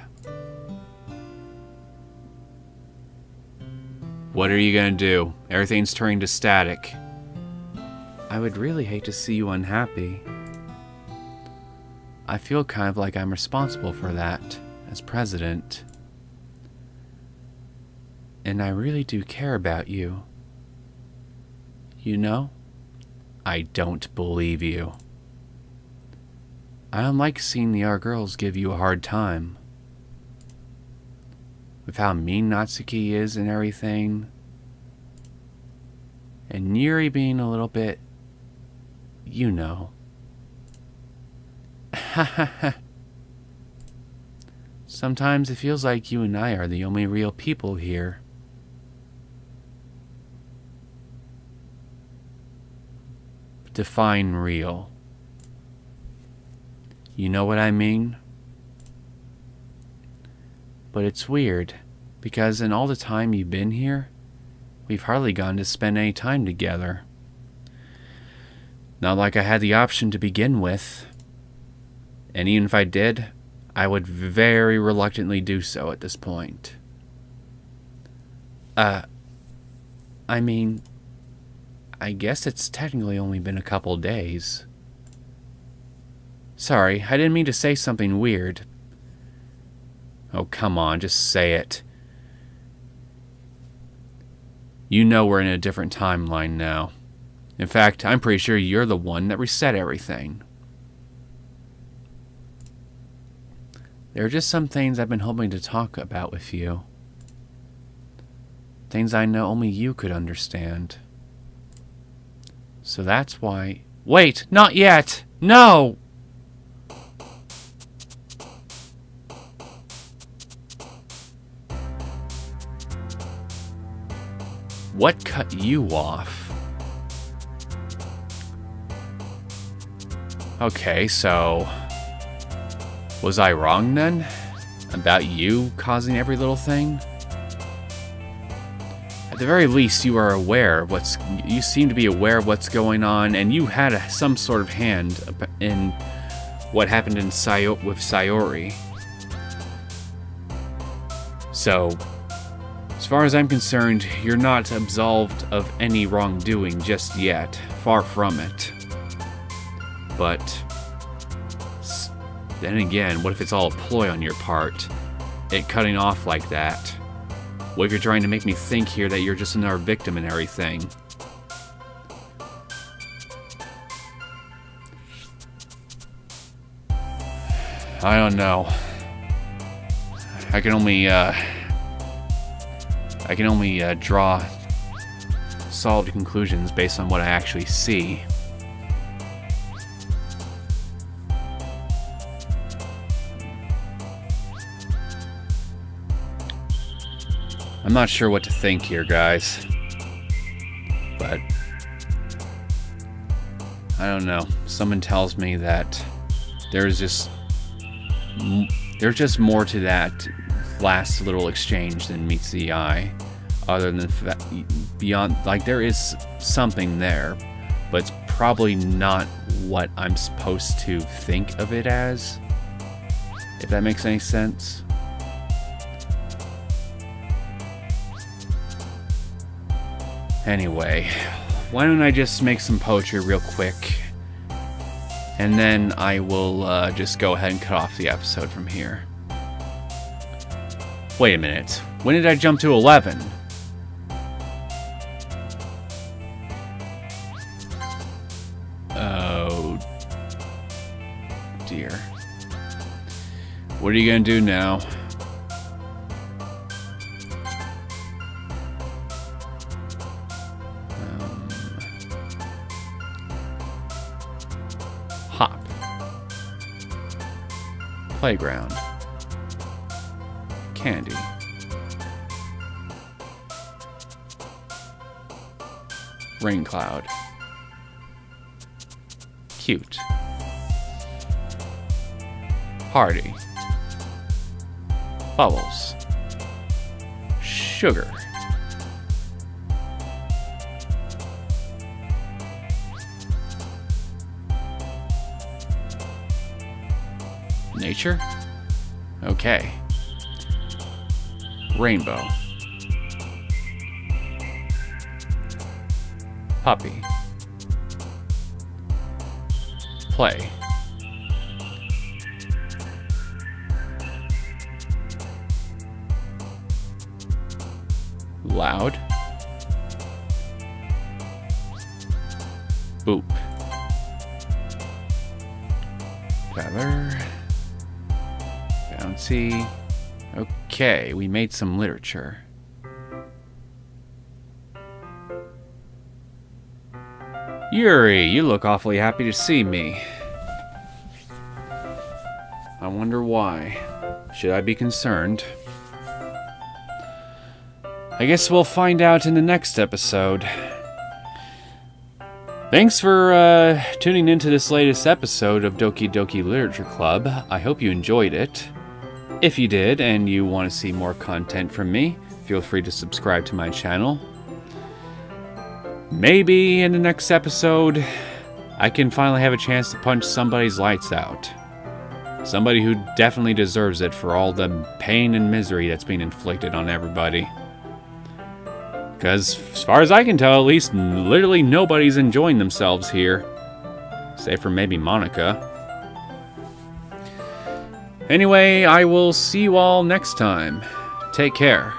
What are you gonna do? Everything's turning to static. I would really hate to see you unhappy. I feel kind of like I'm responsible for that, as president. And I really do care about you. You know? I don't believe you. I don't like seeing the other girls give you a hard time. With how mean Natsuki is and everything. And Yuri being a little bit... you know. Sometimes it feels like you and I are the only real people here. Define real. You know what I mean? But it's weird, because in all the time you've been here, we've hardly gotten to spend any time together. Not like I had the option to begin with. And even if I did, I would very reluctantly do so at this point. I mean, I guess it's technically only been a couple days. Sorry, I didn't mean to say something weird. Oh, come on, just say it. You know we're in a different timeline now. In fact, I'm pretty sure you're the one that reset everything. There are just some things I've been hoping to talk about with you. Things I know only you could understand. So that's why... Wait! Not yet! No! What cut you off? Okay, so... was I wrong then? About you causing every little thing? At the very least, you are aware of what's... you seem to be aware of what's going on, and you had some sort of hand in what happened in with Sayori. So, as far as I'm concerned, you're not absolved of any wrongdoing just yet. Far from it. But... then again, what if it's all a ploy on your part? It cutting off like that. What if you're trying to make me think here that you're just another victim and everything? I don't know. I can only draw solid conclusions based on what I actually see. I'm not sure what to think here, guys. But I don't know. Someone tells me that there's just more to that last little exchange than meets the eye. Other than beyond, like, there is something there, but it's probably not what I'm supposed to think of it as. If that makes any sense. Anyway, why don't I just make some poetry real quick, and then I will just go ahead and cut off the episode from here. Wait a minute, when did I jump to 11? Oh dear. What are you gonna do now? Hop. Playground. Candy. Rain cloud. Cute. Party. Bubbles. Sugar. Nature? Okay. Rainbow. Puppy. Play. Loud. Boop. Feather. Bouncy. Okay, we made some literature. Yuri, you look awfully happy to see me. I wonder why. Should I be concerned? I guess we'll find out in the next episode. Thanks for tuning into this latest episode of Doki Doki Literature Club. I hope you enjoyed it. If you did and you want to see more content from me, feel free to subscribe to my channel. Maybe in the next episode, I can finally have a chance to punch somebody's lights out. Somebody who definitely deserves it for all the pain and misery that's being inflicted on everybody. Because, as far as I can tell, at least literally nobody's enjoying themselves here. Save for maybe Monica. Anyway, I will see you all next time. Take care.